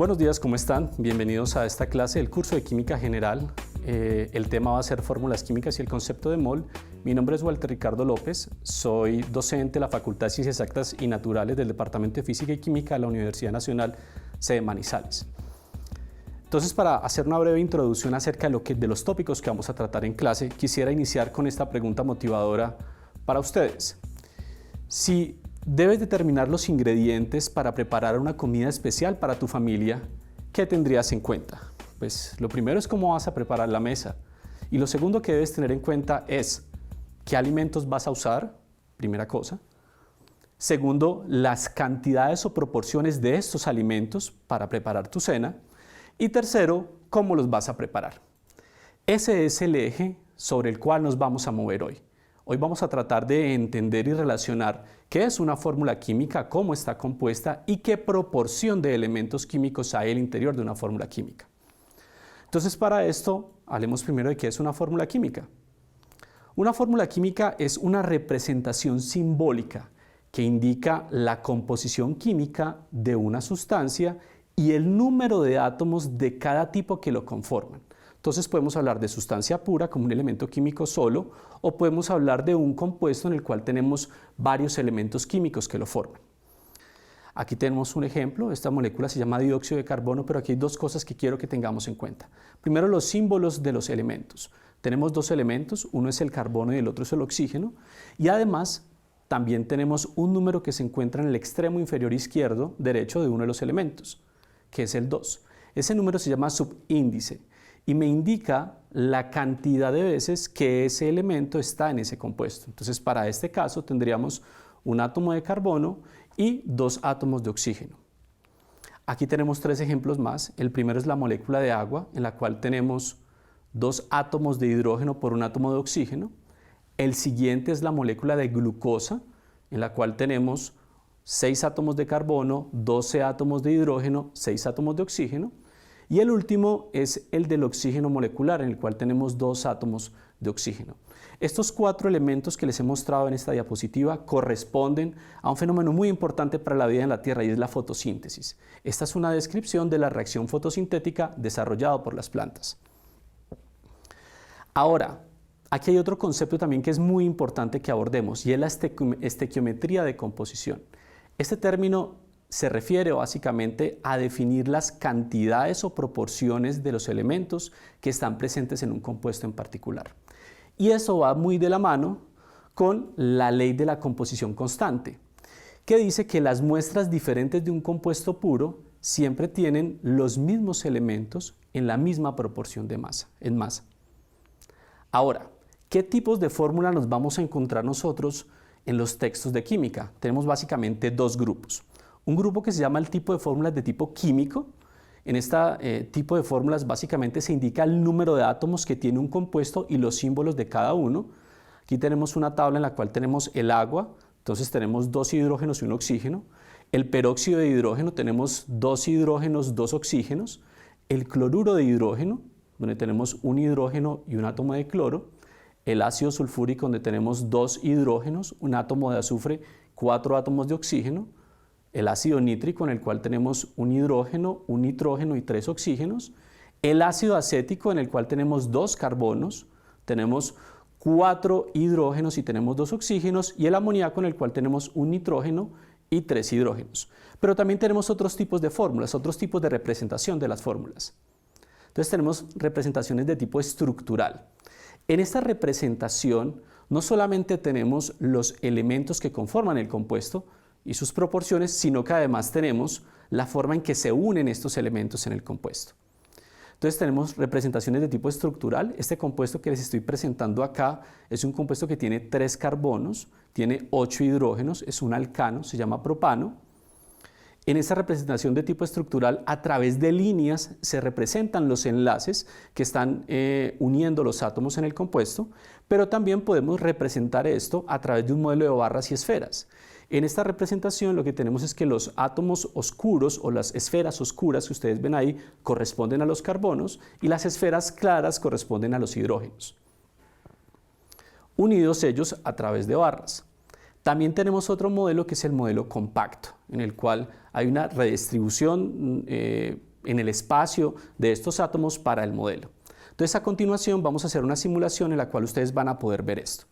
Buenos días, ¿cómo están? Bienvenidos a esta clase del curso de Química General. El tema va a ser fórmulas químicas y el concepto de mol. Mi nombre es Walter Ricardo López, soy docente de la Facultad de Ciencias Exactas y Naturales del Departamento de Física y Química de la Universidad Nacional sede Manizales. Entonces, para hacer una breve introducción acerca de los tópicos que vamos a tratar en clase, quisiera iniciar con esta pregunta motivadora para ustedes. Si debes determinar los ingredientes para preparar una comida especial para tu familia, ¿qué tendrías en cuenta? Pues lo primero es cómo vas a preparar la mesa. Y lo segundo que debes tener en cuenta es qué alimentos vas a usar, primera cosa. Segundo, las cantidades o proporciones de estos alimentos para preparar tu cena. Y tercero, cómo los vas a preparar. Ese es el eje sobre el cual nos vamos a mover hoy. Hoy vamos a tratar de entender y relacionar qué es una fórmula química, cómo está compuesta y qué proporción de elementos químicos hay en el interior de una fórmula química. Entonces, para esto, hablemos primero de qué es una fórmula química. Una fórmula química es una representación simbólica que indica la composición química de una sustancia y el número de átomos de cada tipo que lo conforman. Entonces podemos hablar de sustancia pura como un elemento químico solo, o podemos hablar de un compuesto en el cual tenemos varios elementos químicos que lo forman. Aquí tenemos un ejemplo, esta molécula se llama dióxido de carbono, pero aquí hay dos cosas que quiero que tengamos en cuenta. Primero, los símbolos de los elementos. Tenemos dos elementos, uno es el carbono y el otro es el oxígeno, y además también tenemos un número que se encuentra en el extremo inferior izquierdo derecho de uno de los elementos, que es el 2. Ese número se llama subíndice y me indica la cantidad de veces que ese elemento está en ese compuesto. Entonces, para este caso tendríamos un átomo de carbono y dos átomos de oxígeno. Aquí tenemos tres ejemplos más. El primero es la molécula de agua, en la cual tenemos dos átomos de hidrógeno por un átomo de oxígeno. El siguiente es la molécula de glucosa, en la cual tenemos 6 átomos de carbono, 12 átomos de hidrógeno, 6 átomos de oxígeno. Y el último es el del oxígeno molecular, en el cual tenemos 2 átomos de oxígeno. Estos 4 elementos que les he mostrado en esta diapositiva corresponden a un fenómeno muy importante para la vida en la Tierra y es la fotosíntesis. Esta es una descripción de la reacción fotosintética desarrollada por las plantas. Ahora, aquí hay otro concepto también que es muy importante que abordemos y es la estequiometría de composición. Este término se refiere básicamente a definir las cantidades o proporciones de los elementos que están presentes en un compuesto en particular. Y eso va muy de la mano con la ley de la composición constante, que dice que las muestras diferentes de un compuesto puro siempre tienen los mismos elementos en la misma proporción de masa, en masa. Ahora, ¿qué tipos de fórmula nos vamos a encontrar nosotros en los textos de química? Tenemos básicamente dos grupos. Un grupo que se llama el tipo de fórmulas de tipo químico. En este tipo de fórmulas básicamente se indica el número de átomos que tiene un compuesto y los símbolos de cada uno. Aquí tenemos una tabla en la cual tenemos el agua, entonces tenemos 2 hidrógenos y un oxígeno. El peróxido de hidrógeno, tenemos 2 hidrógenos, 2 oxígenos. El cloruro de hidrógeno, donde tenemos un hidrógeno y un átomo de cloro. El ácido sulfúrico, donde tenemos 2 hidrógenos, un átomo de azufre, 4 átomos de oxígeno. El ácido nítrico, en el cual tenemos un hidrógeno, un nitrógeno y 3 oxígenos. El ácido acético, en el cual tenemos 2 carbonos, tenemos 4 hidrógenos y tenemos 2 oxígenos. Y el amoníaco, en el cual tenemos un nitrógeno y 3 hidrógenos. Pero también tenemos otros tipos de fórmulas, otros tipos de representación de las fórmulas. Entonces tenemos representaciones de tipo estructural. En esta representación no solamente tenemos los elementos que conforman el compuesto y sus proporciones, sino que además tenemos la forma en que se unen estos elementos en el compuesto. Entonces tenemos representaciones de tipo estructural. Este compuesto que les estoy presentando acá es un compuesto que tiene 3 carbonos, tiene 8 hidrógenos, es un alcano, se llama propano. En esa representación de tipo estructural, a través de líneas se representan los enlaces que están uniendo los átomos en el compuesto, pero también podemos representar esto a través de un modelo de barras y esferas. En esta representación lo que tenemos es que los átomos oscuros o las esferas oscuras que ustedes ven ahí corresponden a los carbonos y las esferas claras corresponden a los hidrógenos, unidos ellos a través de barras. También tenemos otro modelo que es el modelo compacto, en el cual hay una redistribución en el espacio de estos átomos para el modelo. Entonces, a continuación vamos a hacer una simulación en la cual ustedes van a poder ver esto.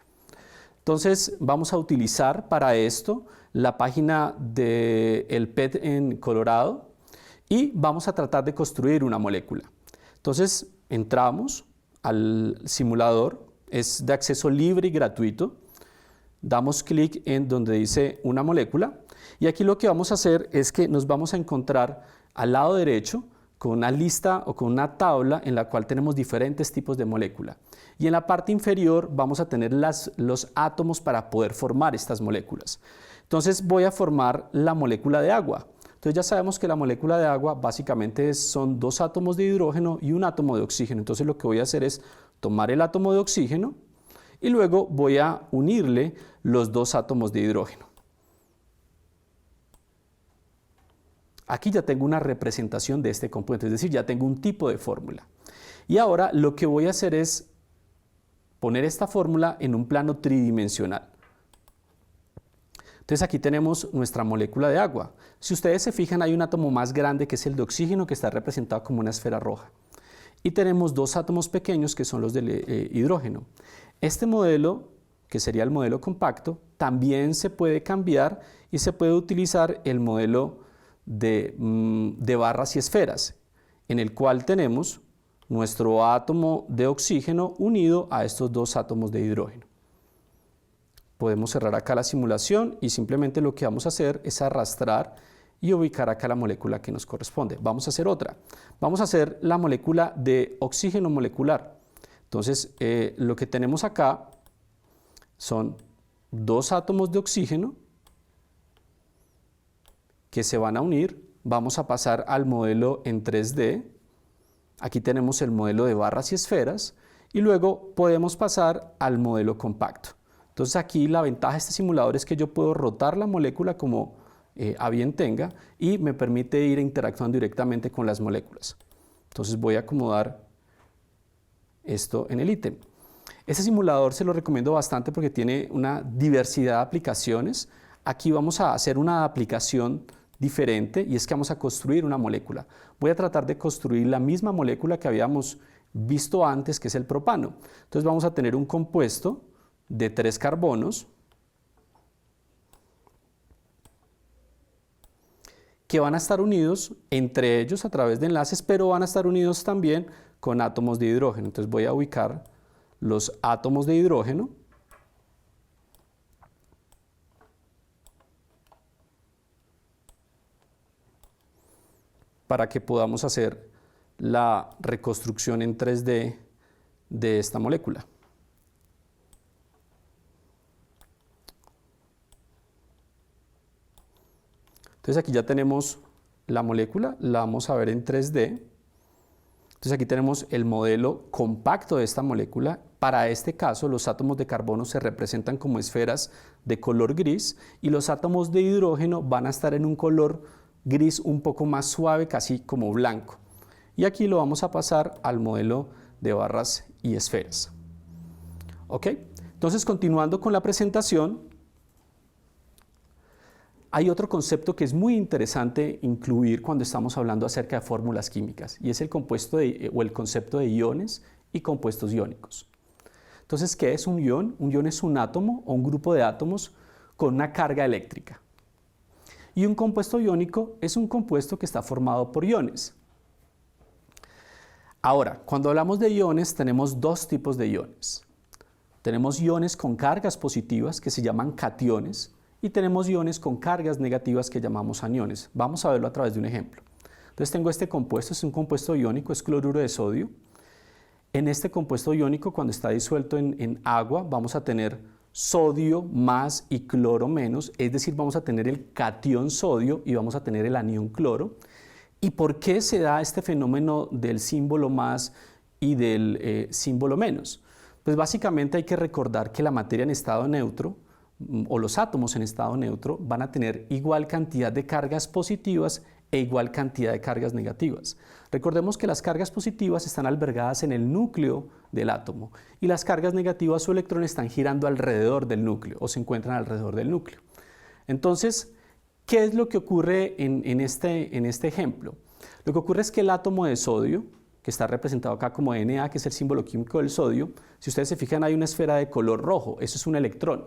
Entonces, vamos a utilizar para esto la página del PET en Colorado y vamos a tratar de construir una molécula. Entonces, entramos al simulador, es de acceso libre y gratuito. Damos clic en donde dice una molécula y aquí lo que vamos a hacer es que nos vamos a encontrar al lado derecho con una lista o con una tabla en la cual tenemos diferentes tipos de molécula. Y en la parte inferior vamos a tener los átomos para poder formar estas moléculas. Entonces voy a formar la molécula de agua. Entonces ya sabemos que la molécula de agua básicamente son dos átomos de hidrógeno y un átomo de oxígeno. Entonces lo que voy a hacer es tomar el átomo de oxígeno y luego voy a unirle los dos átomos de hidrógeno. Aquí ya tengo una representación de este compuesto, es decir, ya tengo un tipo de fórmula. Y ahora lo que voy a hacer es poner esta fórmula en un plano tridimensional. Entonces aquí tenemos nuestra molécula de agua. Si ustedes se fijan, hay un átomo más grande que es el de oxígeno, que está representado como una esfera roja. Y tenemos dos átomos pequeños que son los del hidrógeno. Este modelo, que sería el modelo compacto, también se puede cambiar y se puede utilizar el modelo de barras y esferas, en el cual tenemos nuestro átomo de oxígeno unido a estos dos átomos de hidrógeno. Podemos cerrar acá la simulación y simplemente lo que vamos a hacer es arrastrar y ubicar acá la molécula que nos corresponde. Vamos a hacer otra. Vamos a hacer la molécula de oxígeno molecular. Entonces, lo que tenemos acá son dos átomos de oxígeno que se van a unir. Vamos a pasar al modelo en 3D. Aquí tenemos el modelo de barras y esferas y luego podemos pasar al modelo compacto. Entonces aquí la ventaja de este simulador es que yo puedo rotar la molécula como a bien tenga y me permite ir interactuando directamente con las moléculas. Entonces voy a acomodar esto en el ítem. Este simulador se lo recomiendo bastante porque tiene una diversidad de aplicaciones. Aquí vamos a hacer una aplicación diferente y es que vamos a construir una molécula. Voy a tratar de construir la misma molécula que habíamos visto antes, que es el propano. Entonces vamos a tener un compuesto de 3 carbonos que van a estar unidos entre ellos a través de enlaces, pero van a estar unidos también con átomos de hidrógeno. Entonces voy a ubicar los átomos de hidrógeno para que podamos hacer la reconstrucción en 3D de esta molécula. Entonces aquí ya tenemos la molécula, la vamos a ver en 3D. Entonces aquí tenemos el modelo compacto de esta molécula. Para este caso, los átomos de carbono se representan como esferas de color gris y los átomos de hidrógeno van a estar en un color gris un poco más suave, casi como blanco. Y aquí lo vamos a pasar al modelo de barras y esferas. ¿Ok? Entonces, continuando con la presentación, hay otro concepto que es muy interesante incluir cuando estamos hablando acerca de fórmulas químicas y es el concepto de iones y compuestos iónicos. Entonces, ¿qué es un ion? Un ion es un átomo o un grupo de átomos con una carga eléctrica. Y un compuesto iónico es un compuesto que está formado por iones. Ahora, cuando hablamos de iones, tenemos dos tipos de iones. Tenemos iones con cargas positivas que se llaman cationes y tenemos iones con cargas negativas que llamamos aniones. Vamos a verlo a través de un ejemplo. Entonces tengo este compuesto, es un compuesto iónico, es cloruro de sodio. En este compuesto iónico, cuando está disuelto en agua, vamos a tener sodio más y cloro menos, es decir, vamos a tener el catión sodio y vamos a tener el anión cloro. ¿Y por qué se da este fenómeno del símbolo más y del símbolo menos? Pues básicamente hay que recordar que la materia en estado neutro o los átomos en estado neutro van a tener igual cantidad de cargas positivas e igual cantidad de cargas negativas. Recordemos que las cargas positivas están albergadas en el núcleo del átomo y las cargas negativas o electrones están girando alrededor del núcleo o se encuentran alrededor del núcleo. Entonces, ¿qué es lo que ocurre en este ejemplo? Lo que ocurre es que el átomo de sodio, que está representado acá como Na, que es el símbolo químico del sodio, si ustedes se fijan hay una esfera de color rojo, eso es un electrón.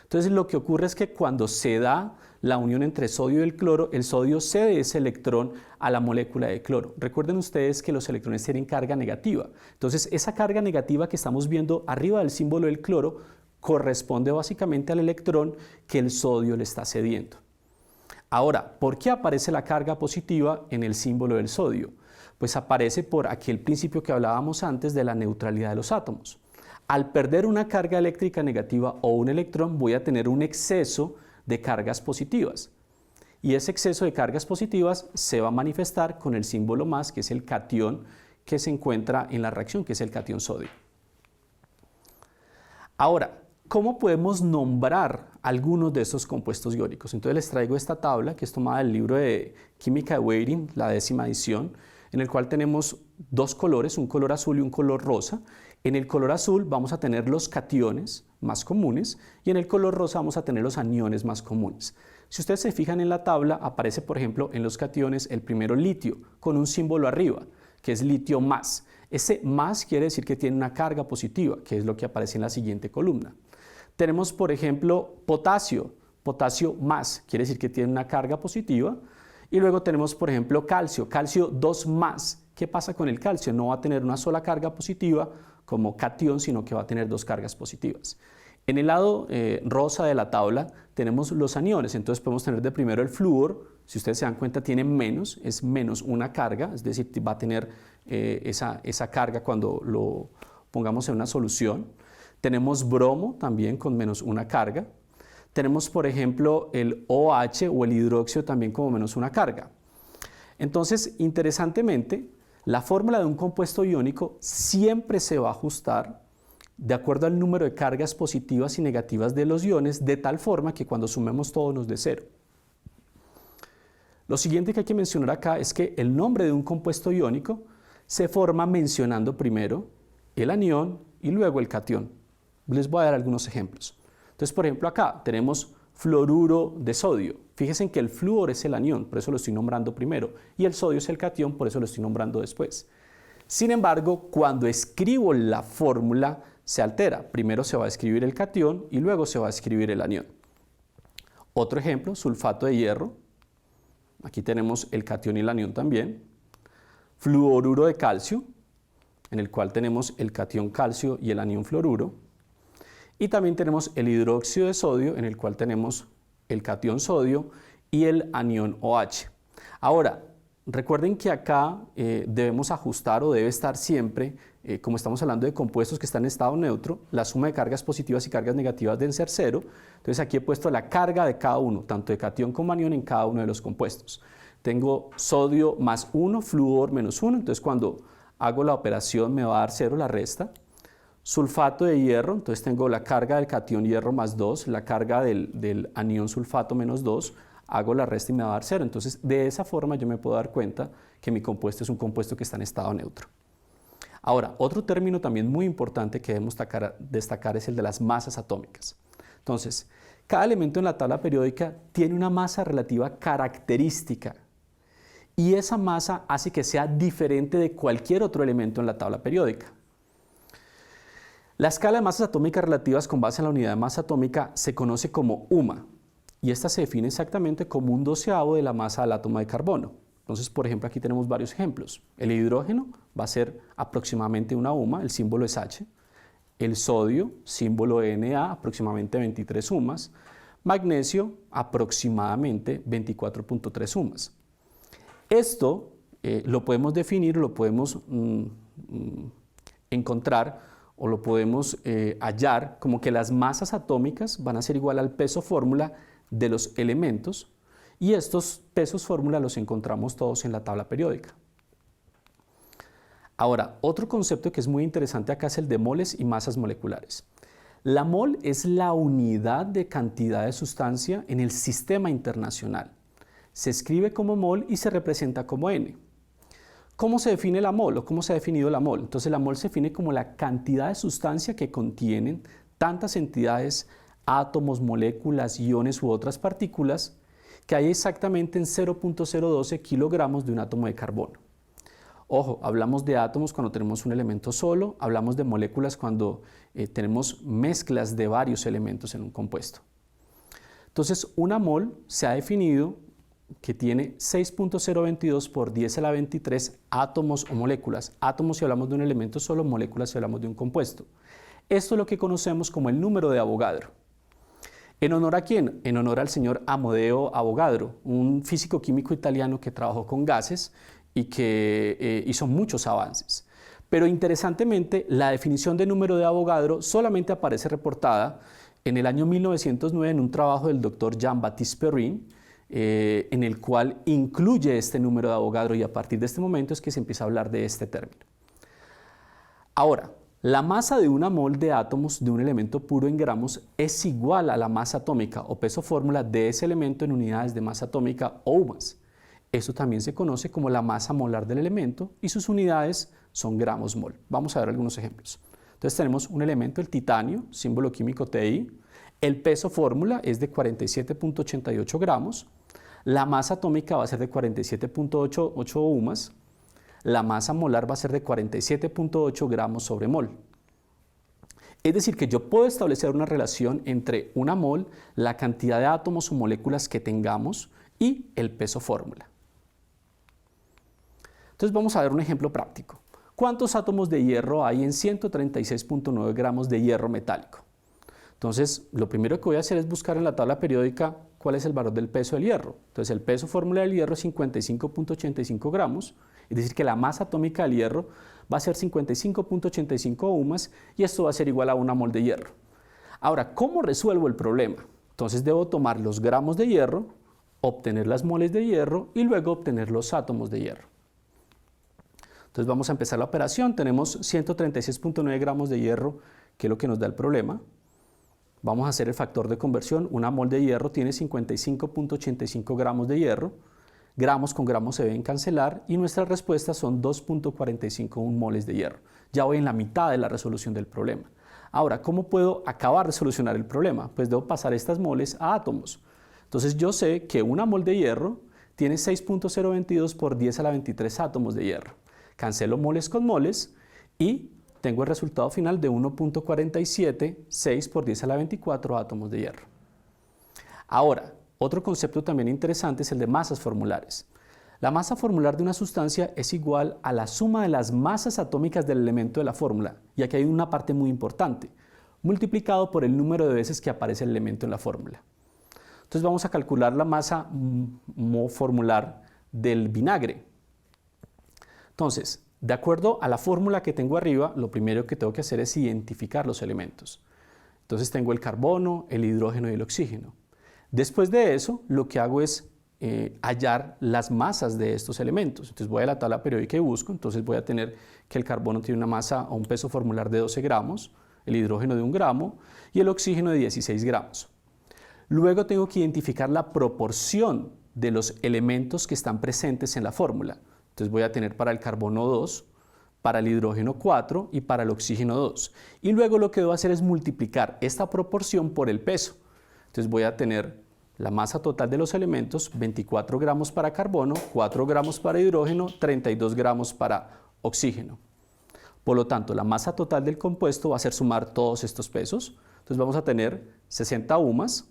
Entonces lo que ocurre es que cuando se da la unión entre sodio y el cloro, el sodio cede ese electrón a la molécula de cloro. Recuerden ustedes que los electrones tienen carga negativa. Entonces esa carga negativa que estamos viendo arriba del símbolo del cloro corresponde básicamente al electrón que el sodio le está cediendo. Ahora, ¿por qué aparece la carga positiva en el símbolo del sodio? Pues aparece por aquel principio que hablábamos antes de la neutralidad de los átomos. Al perder una carga eléctrica negativa o un electrón, voy a tener un exceso de cargas positivas. Y ese exceso de cargas positivas se va a manifestar con el símbolo más, que es el catión que se encuentra en la reacción, que es el catión sodio. Ahora, ¿cómo podemos nombrar algunos de estos compuestos iónicos? Entonces les traigo esta tabla que es tomada del libro de Química de Weiring, la 10ª edición, en el cual tenemos dos colores, un color azul y un color rosa. En el color azul vamos a tener los cationes más comunes y en el color rosa vamos a tener los aniones más comunes. Si ustedes se fijan en la tabla, aparece por ejemplo en los cationes el primero litio con un símbolo arriba, que es litio más. Ese más quiere decir que tiene una carga positiva, que es lo que aparece en la siguiente columna. Tenemos por ejemplo potasio, potasio más, quiere decir que tiene una carga positiva. Y luego tenemos, por ejemplo, calcio, calcio 2 más. ¿Qué pasa con el calcio? No va a tener una sola carga positiva como catión, sino que va a tener dos cargas positivas. En el lado rosa de la tabla tenemos los aniones, entonces podemos tener de primero el flúor, si ustedes se dan cuenta tiene menos, es menos una carga, es decir, va a tener esa carga cuando lo pongamos en una solución. Tenemos bromo también con menos una carga. Tenemos, por ejemplo, el OH o el hidróxido también como menos una carga. Entonces, interesantemente, la fórmula de un compuesto iónico siempre se va a ajustar de acuerdo al número de cargas positivas y negativas de los iones, de tal forma que cuando sumemos todo nos dé cero. Lo siguiente que hay que mencionar acá es que el nombre de un compuesto iónico se forma mencionando primero el anión y luego el catión. Les voy a dar algunos ejemplos. Entonces, por ejemplo, acá tenemos fluoruro de sodio. Fíjense que el flúor es el anión, por eso lo estoy nombrando primero, y el sodio es el catión, por eso lo estoy nombrando después. Sin embargo, cuando escribo la fórmula, se altera. Primero se va a escribir el catión y luego se va a escribir el anión. Otro ejemplo, sulfato de hierro. Aquí tenemos el catión y el anión también. Fluoruro de calcio, en el cual tenemos el catión calcio y el anión fluoruro. Y también tenemos el hidróxido de sodio, en el cual tenemos el catión sodio y el anión OH. Ahora, recuerden que acá debemos ajustar o debe estar siempre, como estamos hablando de compuestos que están en estado neutro, la suma de cargas positivas y cargas negativas deben ser cero. Entonces aquí he puesto la carga de cada uno, tanto de catión como anión en cada uno de los compuestos. Tengo sodio más 1, flúor menos 1, entonces cuando hago la operación me va a dar 0 la resta. Sulfato de hierro, entonces tengo la carga del catión hierro más 2, la carga del anión sulfato menos 2, hago la resta y me va a dar 0. Entonces, de esa forma yo me puedo dar cuenta que mi compuesto es un compuesto que está en estado neutro. Ahora, otro término también muy importante que debemos destacar es el de las masas atómicas. Entonces, cada elemento en la tabla periódica tiene una masa relativa característica y esa masa hace que sea diferente de cualquier otro elemento en la tabla periódica. La escala de masas atómicas relativas con base en la unidad de masa atómica se conoce como UMA y esta se define exactamente como un doceavo de la masa del átomo de carbono. Entonces, por ejemplo, aquí tenemos varios ejemplos. El hidrógeno va a ser aproximadamente una UMA, el símbolo es H. El sodio, símbolo Na, aproximadamente 23 UMAs. Magnesio, aproximadamente 24.3 UMAs. Esto lo podemos definir, lo podemos encontrar o lo podemos hallar como que las masas atómicas van a ser igual al peso fórmula de los elementos y estos pesos fórmula los encontramos todos en la tabla periódica. Ahora, otro concepto que es muy interesante acá es el de moles y masas moleculares. La mol es la unidad de cantidad de sustancia en el sistema internacional. Se escribe como mol y se representa como N. ¿Cómo se define la mol o cómo se ha definido la mol? Entonces la mol se define como la cantidad de sustancia que contienen tantas entidades, átomos, moléculas, iones u otras partículas que hay exactamente en 0.012 kilogramos de un átomo de carbono. Ojo, hablamos de átomos cuando tenemos un elemento solo, hablamos de moléculas cuando tenemos mezclas de varios elementos en un compuesto. Entonces, una mol se ha definido que tiene 6.022 por 10 a la 23 átomos o moléculas. Átomos si hablamos de un elemento solo, moléculas si hablamos de un compuesto. Esto es lo que conocemos como el número de Avogadro. ¿En honor a quién? En honor al señor Amodeo Avogadro, un físico químico italiano que trabajó con gases y que hizo muchos avances. Pero interesantemente, la definición de número de Avogadro solamente aparece reportada en el año 1909 en un trabajo del doctor Jean-Baptiste Perrin, en el cual incluye este número de Avogadro, y a partir de este momento es que se empieza a hablar de este término. Ahora, la masa de una mol de átomos de un elemento puro en gramos es igual a la masa atómica o peso fórmula de ese elemento en unidades de masa atómica o UMAS. Eso también se conoce como la masa molar del elemento y sus unidades son gramos mol. Vamos a ver algunos ejemplos. Entonces tenemos un elemento, el titanio, símbolo químico Ti. El peso fórmula es de 47.88 gramos. La masa atómica va a ser de 47.88 UMAS. La masa molar va a ser de 47.8 gramos sobre mol. Es decir, que yo puedo establecer una relación entre una mol, la cantidad de átomos o moléculas que tengamos y el peso fórmula. Entonces vamos a ver un ejemplo práctico. ¿Cuántos átomos de hierro hay en 136.9 gramos de hierro metálico? Entonces, lo primero que voy a hacer es buscar en la tabla periódica cuál es el valor del peso del hierro. Entonces, el peso fórmula del hierro es 55.85 gramos, es decir, que la masa atómica del hierro va a ser 55.85 UMAS y esto va a ser igual a una mol de hierro. Ahora, ¿cómo resuelvo el problema? Entonces, debo tomar los gramos de hierro, obtener las moles de hierro y luego obtener los átomos de hierro. Entonces, vamos a empezar la operación. Tenemos 136.9 gramos de hierro, que es lo que nos da el problema. Vamos a hacer el factor de conversión. Una mol de hierro tiene 55.85 gramos de hierro. Gramos con gramos se deben cancelar y nuestras respuestas son 2.45 moles de hierro. Ya voy en la mitad de la resolución del problema. Ahora, ¿cómo puedo acabar de solucionar el problema? Pues debo pasar estas moles a átomos. Entonces yo sé que una mol de hierro tiene 6.022 por 10 a la 23 átomos de hierro. Cancelo moles con moles y tengo el resultado final de 1.47, por 10 a la 24 átomos de hierro. Ahora, otro concepto también interesante es el de masas formulares. La masa formular de una sustancia es igual a la suma de las masas atómicas del elemento de la fórmula. Y aquí hay una parte muy importante, multiplicado por el número de veces que aparece el elemento en la fórmula. Entonces vamos a calcular la masa formular del vinagre. Entonces, de acuerdo a la fórmula que tengo arriba, lo primero que tengo que hacer es identificar los elementos. Entonces tengo el carbono, el hidrógeno y el oxígeno. Después de eso, lo que hago es hallar las masas de estos elementos. Entonces voy a la tabla periódica y busco. Entonces voy a tener que el carbono tiene una masa o un peso formular de 12 gramos, el hidrógeno de 1 gramo y el oxígeno de 16 gramos. Luego tengo que identificar la proporción de los elementos que están presentes en la fórmula. Entonces voy a tener para el carbono 2, para el hidrógeno 4 y para el oxígeno 2. Y luego lo que debo hacer es multiplicar esta proporción por el peso. Entonces voy a tener la masa total de los elementos, 24 gramos para carbono, 4 gramos para hidrógeno, 32 gramos para oxígeno. Por lo tanto, la masa total del compuesto va a ser sumar todos estos pesos. Entonces vamos a tener 60 UMAS,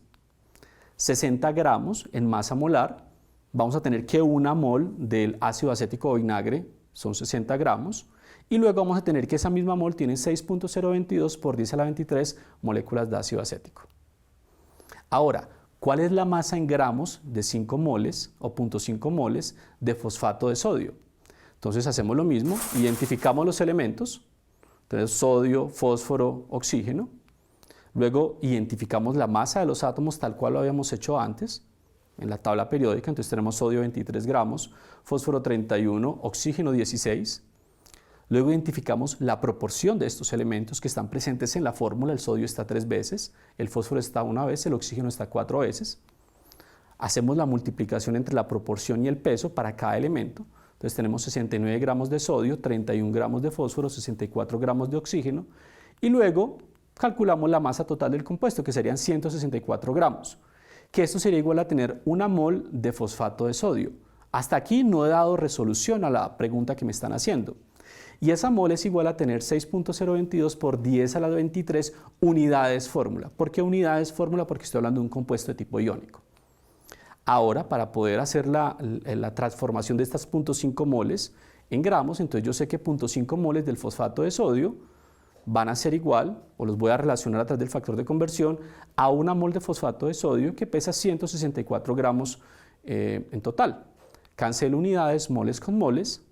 60 gramos en masa molar. Vamos a tener que una mol del ácido acético o vinagre son 60 gramos. Y luego vamos a tener que esa misma mol tiene 6.022 por 10 a la 23 moléculas de ácido acético. Ahora, ¿cuál es la masa en gramos de 5 moles o 0.5 moles de fosfato de sodio? Entonces hacemos lo mismo, identificamos los elementos, entonces sodio, fósforo, oxígeno. Luego identificamos la masa de los átomos tal cual lo habíamos hecho antes en la tabla periódica. Entonces tenemos sodio 23 gramos, fósforo 31, oxígeno 16. Luego identificamos la proporción de estos elementos que están presentes en la fórmula. El sodio está 3 veces, el fósforo está 1 vez, el oxígeno está 4 veces. Hacemos la multiplicación entre la proporción y el peso para cada elemento. Entonces tenemos 69 gramos de sodio, 31 gramos de fósforo, 64 gramos de oxígeno. Y luego calculamos la masa total del compuesto, que serían 164 gramos. que esto sería igual a tener 1 mol de fosfato de sodio. Hasta aquí no he dado resolución a la pregunta que me están haciendo. Y esa mol es igual a tener 6.022 por 10 a la 23 unidades fórmula. ¿Por qué unidades fórmula? Porque estoy hablando de un compuesto de tipo iónico. Ahora, para poder hacer la transformación de estas 0.5 moles en gramos, entonces yo sé que 0.5 moles del fosfato de sodio van a ser igual, o los voy a relacionar a través del factor de conversión, a 1 mol de fosfato de sodio que pesa 164 gramos en total. Cancelo unidades, moles con moles,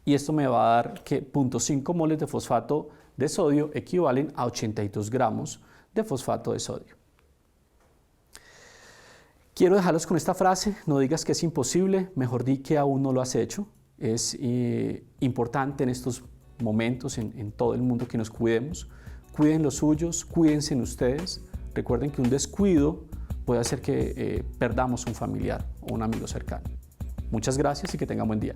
y esto me va a dar que 0.5 moles de fosfato de sodio equivalen a 82 gramos de fosfato de sodio. Quiero dejarlos con esta frase: no digas que es imposible, mejor di que aún no lo has hecho. Es importante en estos momentos, en todo el mundo, que nos cuidemos. Cuiden los suyos, cuídense en ustedes. Recuerden que un descuido puede hacer que perdamos un familiar o un amigo cercano. Muchas gracias y que tengan buen día.